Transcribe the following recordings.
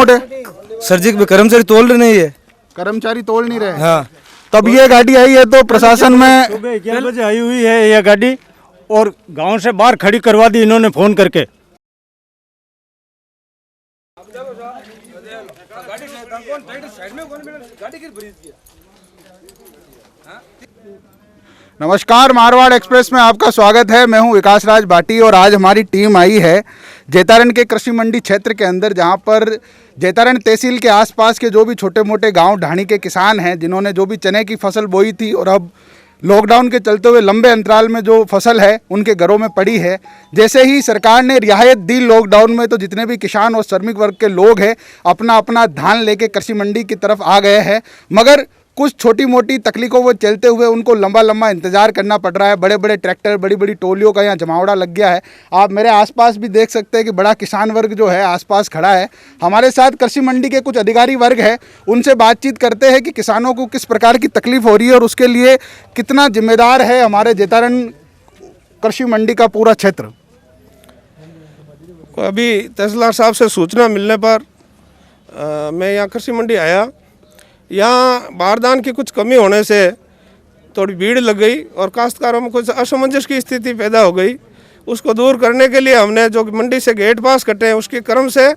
मोटे सर जी कर्मचारी तोल रहे नहीं है, कर्मचारी तोल नहीं रहे। हाँ। तब ये गाड़ी आई है तो प्रशासन में सुबह 11 बजे आई हुई है यह गाड़ी और गांव से बाहर खड़ी करवा दी इन्होंने फोन करके। नमस्कार, मारवाड़ एक्सप्रेस में आपका स्वागत है। मैं हूं विकास राज भाटी और आज हमारी टीम आई है जैतारण के कृषि मंडी क्षेत्र के अंदर, जहां पर जैतारण तहसील के आसपास के जो भी छोटे मोटे गांव ढाणी के किसान हैं, जिन्होंने जो भी चने की फसल बोई थी और अब लॉकडाउन के चलते हुए लंबे अंतराल में जो फसल है उनके घरों में पड़ी है। जैसे ही सरकार ने रियायत दी लॉकडाउन में, तो जितने भी किसान और श्रमिक वर्ग के लोग हैं अपना अपना धान लेके कृषि मंडी की तरफ आ गए हैं। मगर कुछ छोटी मोटी तकलीफों को चलते हुए उनको लंबा लंबा इंतजार करना पड़ रहा है। बड़े बड़े ट्रैक्टर, बड़ी बड़ी टोलियों का यहाँ जमावड़ा लग गया है। आप मेरे आसपास भी देख सकते हैं कि बड़ा किसान वर्ग जो है आसपास खड़ा है। हमारे साथ कृषि मंडी के कुछ अधिकारी वर्ग है, उनसे बातचीत करते हैं कि किसानों को किस प्रकार की तकलीफ हो रही है और उसके लिए कितना जिम्मेदार है हमारे जैतारण कृषि मंडी का पूरा क्षेत्र। अभी तहसीलदार साहब से सूचना मिलने पर मैं यहाँ कृषि मंडी आया। यहाँ बारदान की कुछ कमी होने से थोड़ी भीड़ लग गई और काश्तकारों में कुछ असमंजस की स्थिति पैदा हो गई। उसको दूर करने के लिए हमने जो मंडी से गेट पास कटे हैं उसके क्रम से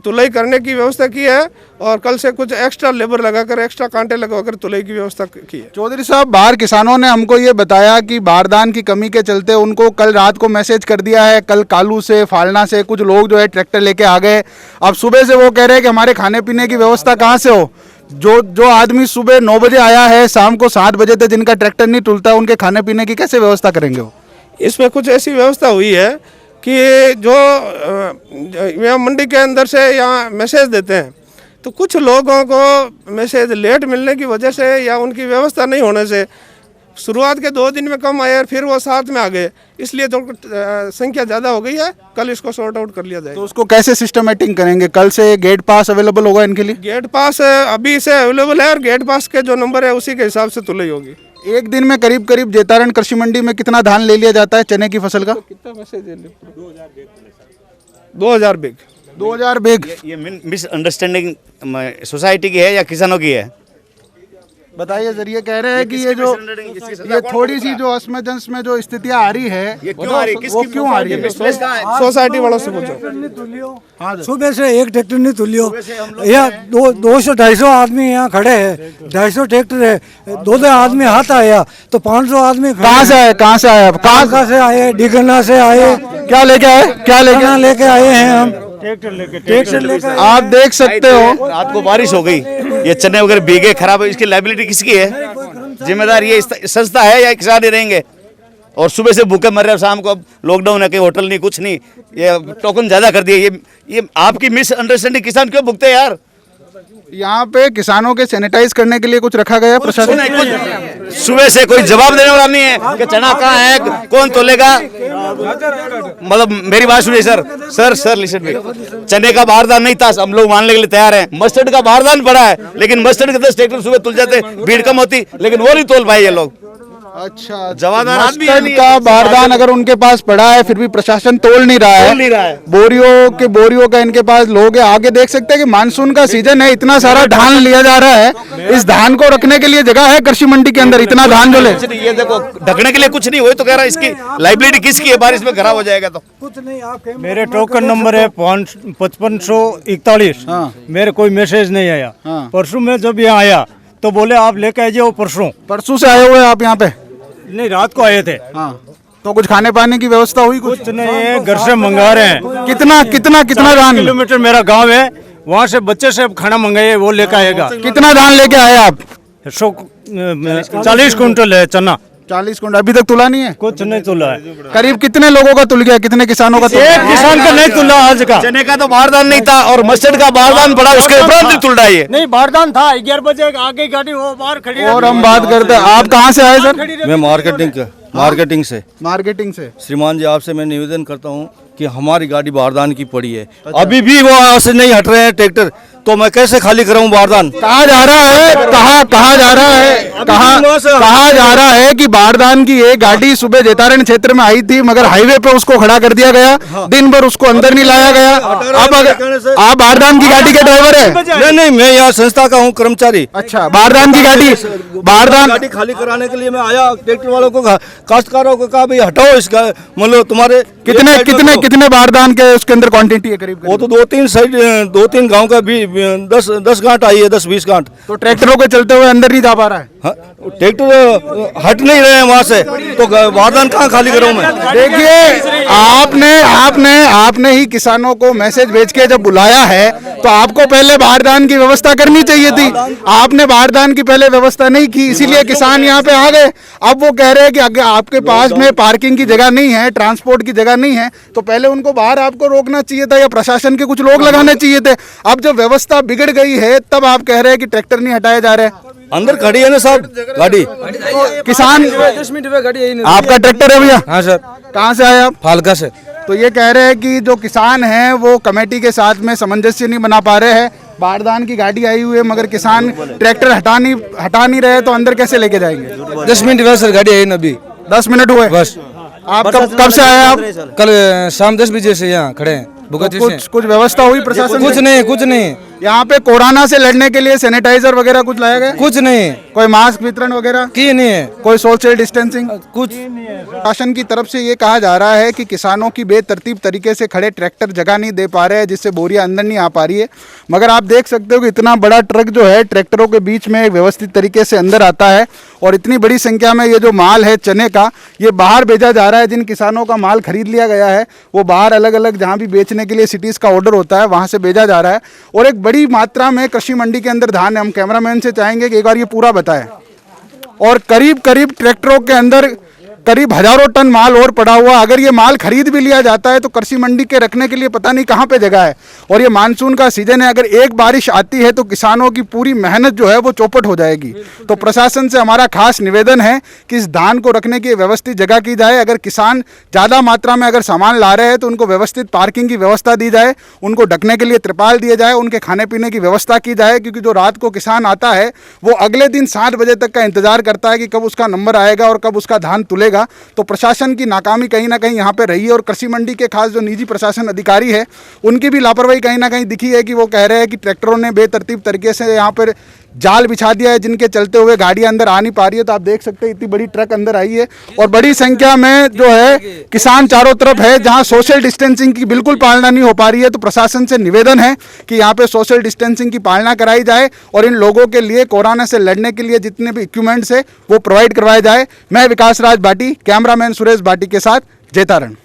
तुलाई करने की व्यवस्था की है और कल से कुछ एक्स्ट्रा लेबर लगाकर, एक्स्ट्रा कांटे लगवाकर तुलाई की व्यवस्था की है। चौधरी साहब, बाहर किसानों ने हमको ये बताया कि बारदान की कमी के चलते उनको कल रात को मैसेज कर दिया है। कल कालू से, फालना से कुछ लोग जो है ट्रैक्टर लेके आ गए। अब सुबह से वो कह रहे हैं कि हमारे खाने पीने की व्यवस्था कहाँ से हो। जो आदमी सुबह 9 बजे आया है, शाम को 7 बजे तक जिनका ट्रैक्टर नहीं टूटता, उनके खाने पीने की कैसे व्यवस्था करेंगे वो? इसमें कुछ ऐसी व्यवस्था हुई है कि जो यहाँ मंडी के अंदर से यहाँ मैसेज देते हैं, तो कुछ लोगों को मैसेज लेट मिलने की वजह से या उनकी व्यवस्था नहीं होने से शुरुआत के 2 दिन में कम आए और फिर वो 7 में आ गए, इसलिए तो संख्या ज़्यादा हो गई है। कल इसको सॉर्ट आउट कर लिया जाएगा। तो उसको कैसे सिस्टमेटिक करेंगे? कल से गेट पास अवेलेबल होगा इनके लिए? गेट पास अभी से अवेलेबल है और गेट पास के जो नंबर है उसी के हिसाब से तुलाई होगी। एक दिन में करीब करीब जैतारण कृषि मंडी में कितना धान ले लिया जाता है चने की फसल का? कितना मैसेज है? 2000 बैग। 2000 बैग। ये मिसअंडरस्टैंडिंग सोसाइटी की है या किसानों की है? बताइए सर, ये कह रहे हैं कि ये थोड़ी सी जो असमंजस में जो स्थितियां आ रही है, ये क्यों आ रही है? वो क्यों आ रही है? सोसाइटी वालों से पूछो। सुबह से एक ट्रैक्टर नहीं तुलियो, यहाँ 200-250 आदमी यहाँ खड़े हैं, 250 ट्रैक्टर है, 2 आदमी हाथ आया तो 500 आदमी कहाँ से आए? कहाँ से आए? कहाँ से आए? डिगना से आए। क्या लेके आए? क्या लेके आए हैं हम? ट्रैक्टर लेके आप देख सकते हो रात को बारिश हो गई, ये चने वगैरह भीगे खराब है, इसकी लायबिलिटी किसकी है? जिम्मेदार ये संस्था है या किसान ही रहेंगे? और सुबह से भूखे मर रहे हैं, शाम को अब लॉकडाउन है, कहीं होटल नहीं, कुछ नहीं, ये टोकन ज्यादा कर दिए। ये आपकी मिसअंडरस्टैंडिंग किसान क्यों भुगते यार? यहाँ पे किसानों के सैनिटाइज करने के लिए कुछ रखा गया प्रशासन? सुबह से कोई जवाब देने वाला नहीं है कि चना कहाँ है, कौन तोलेगा। मतलब मेरी बात सुनिए सर लिसन भी, चने का बारदान नहीं था, हम लोग मानने के लिए तैयार हैं। मस्टर्ड का बारदान पड़ा है, लेकिन मस्टर्ड के 10 ट्रैक्टर सुबह तुल जाते, भीड़ कम होती, लेकिन वो नहीं तोल पाए ये लोग। अच्छा, जवादार आदमी मस्टर्ड का बारदान अगर उनके पास पड़ा है फिर भी प्रशासन तोल नहीं रहा है। बोरियों का इनके पास लोग है। आगे देख सकते हैं कि मानसून का सीजन है, इतना सारा धान लिया जा रहा है। इस धान को रखने के लिए जगह है कृषि मंडी के अंदर? इतना धान जो ले, ये देखो ढकने के लिए कुछ नहीं, वही तो कह रहा है, इसकी लाइबिलिटी किसकी है? बारिश में खराब हो जाएगा तो कुछ नहीं। मेरे टोकन नंबर है 5541। मेरे कोई मैसेज नहीं आया। परसों में जब यहाँ आया तो बोले आप लेके आइए। वो परसों से आए हुए आप यहाँ पे? नहीं, रात को आए थे। हाँ, तो कुछ खाने पाने की व्यवस्था हुई? कुछ नहीं है, घर से मंगा रहे हैं। कितना धान? किलोमीटर मेरा गांव है, वहाँ से बच्चे से खाना मंगाइए, वो लेकर आएगा। कितना धान लेके आए आप? 40 कुंटल है चना। 40 कुंटल अभी तक तुला नहीं है? कुछ नहीं तुला है। करीब कितने लोगों का तुल गया? कितने किसानों का? एक किसान का नहीं तुला आज का। चने का तो बारदान नहीं था और मस्टर्ड का बारदान पड़ा, उसके उपरांत नहीं तुल रहा है। नहीं, बारदान था। 11 बजे आगे गाड़ी वो बाहर खड़ी। और हम बात करते हैं, आप कहाँ से आए सर? मैं मार्केटिंग से। श्रीमान जी, आपसे मैं निवेदन करता हूं कि हमारी गाड़ी बारदान की पड़ी है। अभी भी वो यहाँ से नहीं हट रहे हैं ट्रैक्टर। तो मैं कैसे खाली कराऊं बारदान? कहा जा रहा है कहा जा रहा है कहा जा रहा है कि बारदान की एक गाड़ी सुबह जैतारण क्षेत्र में आई थी, मगर हाईवे पे उसको खड़ा कर दिया गया। दिन भर उसको अंदर नहीं लाया गया। अब अगर आप बारदान की गाड़ी के ड्राइवर है? नहीं, मैं यहाँ संस्था का हूँ कर्मचारी। अच्छा, बारदान की गाड़ी खाली कराने के लिए मैं आया। ट्रैक्टर वालों को काश्तकारों को कहा भाई हटाओ इसका, मतलब तुम्हारे कितने बारदान के उसके अंदर क्वांटिटी है करीब? वो तो 2-3 गांव का भी 10 गांठ आई है, 10-20 गांठ। तो ट्रैक्टरों के चलते हुए अंदर नहीं जा पा रहा है। हाँ, ट्रैक्टर हट नहीं रहे हैं वहां से, तो बारदान कहाँ खाली करूं मैं? देखिए, आपने ही किसानों को मैसेज भेज के जब बुलाया है तो आपको पहले बारदान की व्यवस्था करनी चाहिए थी। आपने बारदान की पहले व्यवस्था नहीं की, इसीलिए किसान यहाँ पे आ गए। अब वो कह रहे हैं कि अगर आपके पास में पार्किंग की जगह नहीं है, ट्रांसपोर्ट की जगह नहीं है, तो पहले उनको बाहर आपको रोकना चाहिए था या प्रशासन के कुछ लोग लगाने चाहिए थे। अब जब व्यवस्था बिगड़ गई है तब आप कह रहे हैं कि ट्रैक्टर नहीं हटाए जा रहे। अंदर खड़ी है ना साहब गाड़ी। किसान 10 मिनट में गाड़ी आई आपका ट्रैक्टर है भैया? हाँ सर। कहाँ से आए आप? फालका से। तो ये कह रहे हैं कि जो किसान हैं वो कमेटी के साथ में सामंजस्य नहीं बना पा रहे हैं। बारदान की गाड़ी आई हुई है मगर किसान ट्रैक्टर हटा नहीं रहे, तो अंदर कैसे लेके जाएंगे? 10 मिनट हुआ सर, गाड़ी आई ना अभी। 10 मिनट हुए बस। आप कब से आए आप? कल शाम 10 बजे से यहाँ खड़े हैं। कुछ व्यवस्था हुई प्रशासन? कुछ नहीं। यहाँ पे कोरोना से लड़ने के लिए सैनिटाइजर वगैरह कुछ लाया गया? कुछ नहीं। कोई मास्क वितरण वगैरह की नहीं है। कोई सोशल डिस्टेंसिंग कुछ शासन की तरफ से ये कहा जा रहा है कि किसानों की बेतरतीब तरीके से खड़े ट्रैक्टर जगह नहीं दे पा रहे हैं, जिससे बोरियां अंदर नहीं आ पा रही है। मगर आप देख सकते हो कि इतना बड़ा ट्रक जो है ट्रैक्टरों के बीच में व्यवस्थित तरीके से अंदर आता है और इतनी बड़ी संख्या में ये जो माल है चने का, ये बाहर भेजा जा रहा है। जिन किसानों का माल खरीद लिया गया है वो बाहर अलग अलग जहाँ भी बेचने के लिए सिटीज़ का ऑर्डर होता है वहाँ से भेजा जा रहा है। और एक बड़ी मात्रा में कृषि मंडी के अंदर धान है। हम कैमरामैन से चाहेंगे कि एक बार ये पूरा बताएं। और करीब ट्रैक्टरों के अंदर करीब हजारों टन माल और पड़ा हुआ। अगर ये माल खरीद भी लिया जाता है तो कृषि मंडी के रखने के लिए पता नहीं कहाँ पे जगह है। और ये मानसून का सीजन है, अगर एक बारिश आती है तो किसानों की पूरी मेहनत जो है वो चौपट हो जाएगी। तो प्रशासन से हमारा खास निवेदन है कि इस धान को रखने की व्यवस्थित जगह की जाए। अगर किसान ज़्यादा मात्रा में अगर सामान ला रहे हैं तो उनको व्यवस्थित पार्किंग की व्यवस्था दी जाए, उनको ढकने के लिए त्रिपाल दिए जाए, उनके खाने पीने की व्यवस्था की जाए। क्योंकि जो रात को किसान आता है वो अगले दिन 7 बजे तक का इंतजार करता है कि कब उसका नंबर आएगा और कब उसका धान तुलेगा। तो प्रशासन की नाकामी कहीं ना कहीं यहाँ पे रही है। और कृषि मंडी के खास जो निजी प्रशासन अधिकारी है उनकी भी लापरवाही कहीं ना कहीं दिखी है कि वो कह रहे हैं कि ट्रैक्टरों ने बेतरतीब तरीके से यहाँ पर जाल बिछा दिया है, जिनके चलते हुए गाड़ियाँ अंदर आ नहीं पा रही है। तो आप देख सकते हैं इतनी बड़ी ट्रक अंदर आई है और बड़ी संख्या में जो है किसान चारों तरफ है, जहाँ सोशल डिस्टेंसिंग की बिल्कुल पालना नहीं हो पा रही है। तो प्रशासन से निवेदन है कि यहाँ पे सोशल डिस्टेंसिंग की पालना कराई जाए और इन लोगों के लिए कोरोना से लड़ने के लिए जितने भी इक्विपमेंट्स है वो प्रोवाइड करवाए जाए। मैं विकास राज बाटी, कैमरामैन सुरेश बाटी के साथ, जैतारण।